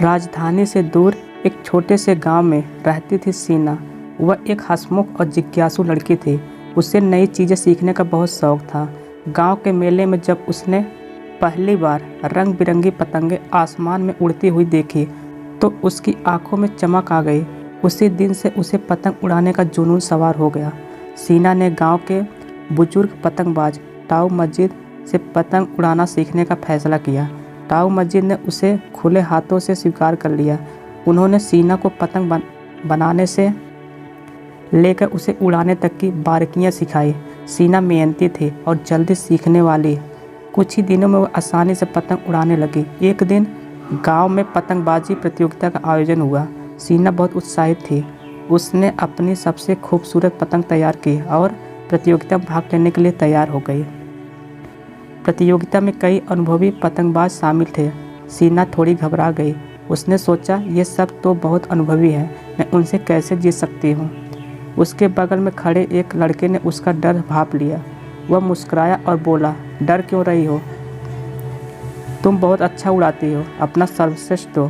राजधानी से दूर एक छोटे से गांव में रहती थी सीना। वह एक हंसमुख और जिज्ञासु लड़की थी। उसे नई चीज़ें सीखने का बहुत शौक था। गांव के मेले में जब उसने पहली बार रंग बिरंगी पतंगे आसमान में उड़ती हुई देखी तो उसकी आंखों में चमक आ गई। उसी दिन से उसे पतंग उड़ाने का जुनून सवार हो गया। सीना ने गांव के बुजुर्ग पतंगबाज टाऊ मस्जिद से पतंग उड़ाना सीखने का फैसला किया। टाऊ मस्जिद ने उसे खुले हाथों से स्वीकार कर लिया। उन्होंने सीना को पतंग बनाने से लेकर उसे उड़ाने तक की बारीकियां सिखाई। सीना मेहनती थी और जल्दी सीखने वाली। कुछ ही दिनों में वह आसानी से पतंग उड़ाने लगी। एक दिन गांव में पतंगबाजी प्रतियोगिता का आयोजन हुआ। सीना बहुत उत्साहित थी। उसने अपनी सबसे खूबसूरत पतंग तैयार की और प्रतियोगिता में भाग लेने के लिए तैयार हो गई। प्रतियोगिता में कई अनुभवी पतंगबाज शामिल थे। सीना थोड़ी घबरा गई। उसने सोचा, ये सब तो बहुत अनुभवी हैं, मैं उनसे कैसे जीत सकती हूँ। उसके बगल में खड़े एक लड़के ने उसका डर भांप लिया। वह मुस्कुराया और बोला, डर क्यों रही हो? तुम बहुत अच्छा उड़ाती हो, अपना सर्वश्रेष्ठ दो।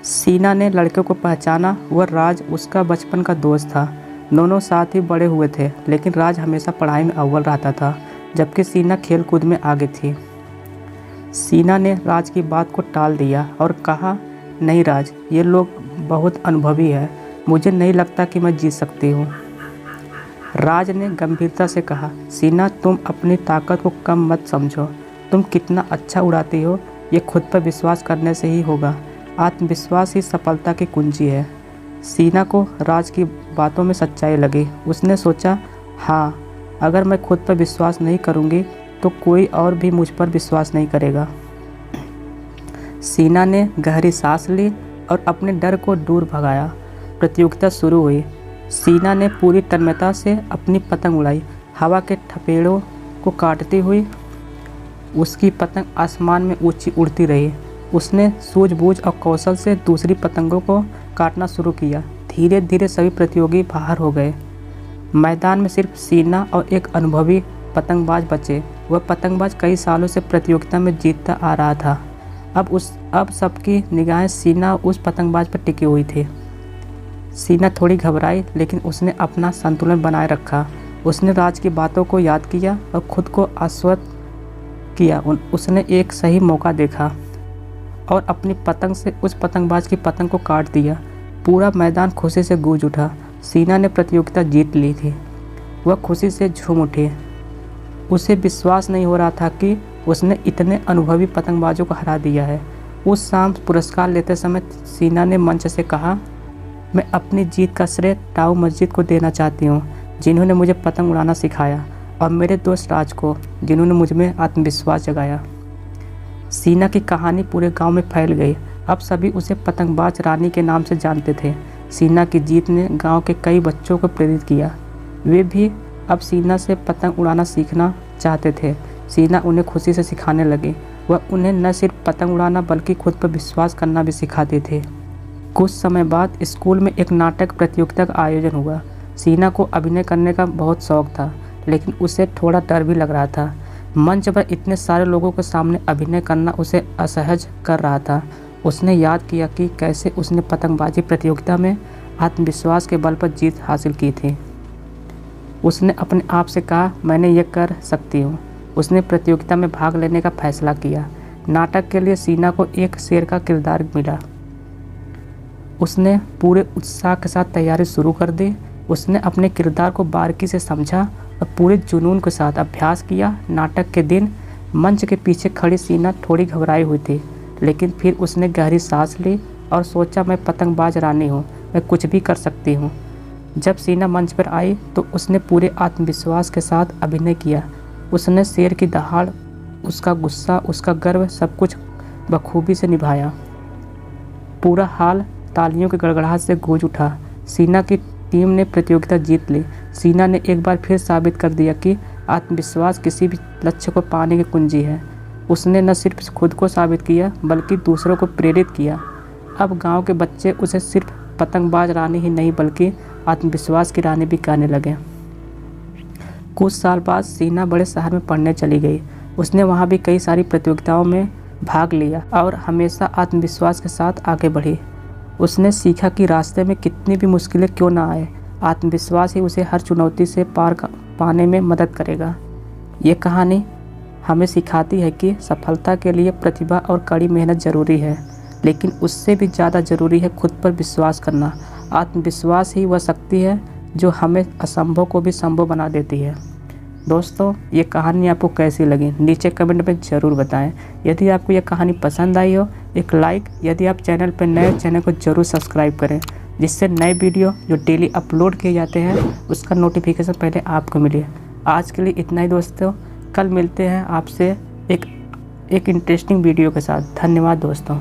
सीना ने लड़के को पहचाना। वह राज उसका बचपन का दोस्त था। दोनों साथ ही बड़े हुए थे, लेकिन राज हमेशा पढ़ाई में अव्वल रहता था, जबकि सीना खेल कूद में आगे थी। सीना ने राज की बात को टाल दिया और कहा, नहीं राज, ये लोग बहुत अनुभवी हैं, मुझे नहीं लगता कि मैं जीत सकती हूँ। राज ने गंभीरता से कहा, सीना, तुम अपनी ताकत को कम मत समझो। तुम कितना अच्छा उड़ाती हो, ये खुद पर विश्वास करने से ही होगा। आत्मविश्वास ही सफलता की कुंजी है। सीना को राज की बातों में सच्चाई लगी। उसने सोचा, हाँ, अगर मैं खुद पर विश्वास नहीं करूँगी तो कोई और भी मुझ पर विश्वास नहीं करेगा। सीना ने गहरी सांस ली और अपने डर को दूर भगाया। प्रतियोगिता शुरू हुई। सीना ने पूरी तन्मयता से अपनी पतंग उड़ाई। हवा के थपेड़ों को काटती हुई उसकी पतंग आसमान में ऊंची उड़ती रही। उसने सूझबूझ और कौशल से दूसरी पतंगों को काटना शुरू किया। धीरे धीरे सभी प्रतियोगी बाहर हो गए। मैदान में सिर्फ सीना और एक अनुभवी पतंगबाज बचे। वह पतंगबाज कई सालों से प्रतियोगिता में जीतता आ रहा था। अब सबकी निगाहें सीना उस पतंगबाज पर टिकी हुई थी। सीना थोड़ी घबराई, लेकिन उसने अपना संतुलन बनाए रखा। उसने राज की बातों को याद किया और खुद को आश्वस्त किया। उसने एक सही मौका देखा और अपनी पतंग से उस पतंगबाज की पतंग को काट दिया। पूरा मैदान खुशी से गूंज उठा। सीना ने प्रतियोगिता जीत ली थी। वह खुशी से झूम उठी। उसे विश्वास नहीं हो रहा था कि उसने इतने अनुभवी पतंगबाजों को हरा दिया है। उस शाम पुरस्कार लेते समय सीना ने मंच से कहा, मैं अपनी जीत का श्रेय टाऊ मस्जिद को देना चाहती हूँ, जिन्होंने मुझे पतंग उड़ाना सिखाया, और मेरे दोस्त राज को, जिन्होंने मुझ में आत्मविश्वास जगाया। सीना की कहानी पूरे गांव में फैल गई। अब सभी उसे पतंगबाज रानी के नाम से जानते थे। सीना की जीत ने गांव के कई बच्चों को प्रेरित किया। वे भी अब सीना से पतंग उड़ाना सीखना चाहते थे। सीना उन्हें खुशी से सिखाने लगी। वह उन्हें न सिर्फ पतंग उड़ाना बल्कि खुद पर विश्वास करना भी सिखाते थे। कुछ समय बाद स्कूल में एक नाटक प्रतियोगिता का आयोजन हुआ। सीना को अभिनय करने का बहुत शौक था, लेकिन उसे थोड़ा डर भी लग रहा था। मंच पर इतने सारे लोगों के सामने अभिनय करना उसे असहज कर रहा था। उसने याद किया कि कैसे उसने पतंगबाजी प्रतियोगिता में आत्मविश्वास के बल पर जीत हासिल की थी। उसने अपने आप से कहा, मैंने ये कर सकती हूँ। उसने प्रतियोगिता में भाग लेने का फैसला किया। नाटक के लिए सीना को एक शेर का किरदार मिला। उसने पूरे उत्साह के साथ तैयारी शुरू कर दी। उसने अपने किरदार को बारीकी से समझा और पूरे जुनून के साथ अभ्यास किया। नाटक के दिन मंच के पीछे खड़ी सीना थोड़ी घबराई हुई थी, लेकिन फिर उसने गहरी सांस ली और सोचा, मैं पतंगबाज रानी हूँ, मैं कुछ भी कर सकती हूँ। जब सीना मंच पर आई तो उसने पूरे आत्मविश्वास के साथ अभिनय किया। उसने शेर की दहाड़, उसका गुस्सा, उसका गर्व, सब कुछ बखूबी से निभाया। पूरा हाल तालियों के गड़गड़ाहट से गूंज उठा। सीना की टीम ने प्रतियोगिता जीत ली। सीना ने एक बार फिर साबित कर दिया कि आत्मविश्वास किसी भी लक्ष्य को पाने की कुंजी है। उसने न सिर्फ खुद को साबित किया बल्कि दूसरों को प्रेरित किया। अब गांव के बच्चे उसे सिर्फ पतंगबाज रानी ही नहीं बल्कि आत्मविश्वास की रानी भी कहने लगे। कुछ साल बाद सीना बड़े शहर में पढ़ने चली गई। उसने वहाँ भी कई सारी प्रतियोगिताओं में भाग लिया और हमेशा आत्मविश्वास के साथ आगे बढ़ी। उसने सीखा कि रास्ते में कितनी भी मुश्किलें क्यों ना आए, आत्मविश्वास ही उसे हर चुनौती से पार पाने में मदद करेगा। ये कहानी हमें सिखाती है कि सफलता के लिए प्रतिभा और कड़ी मेहनत ज़रूरी है, लेकिन उससे भी ज़्यादा ज़रूरी है खुद पर विश्वास करना। आत्मविश्वास ही वह शक्ति है जो हमें असंभव को भी संभव बना देती है। दोस्तों, ये कहानी आपको कैसी लगी नीचे कमेंट में ज़रूर बताएं। यदि आपको यह कहानी पसंद आई हो, एक लाइक, यदि आप चैनल पर नए चैनल को ज़रूर सब्सक्राइब करें, जिससे नए वीडियो जो डेली अपलोड किए जाते हैं उसका नोटिफिकेशन पहले आपको मिले। आज के लिए इतना ही दोस्तों, कल मिलते हैं आपसे एक इंटरेस्टिंग वीडियो के साथ। धन्यवाद दोस्तों।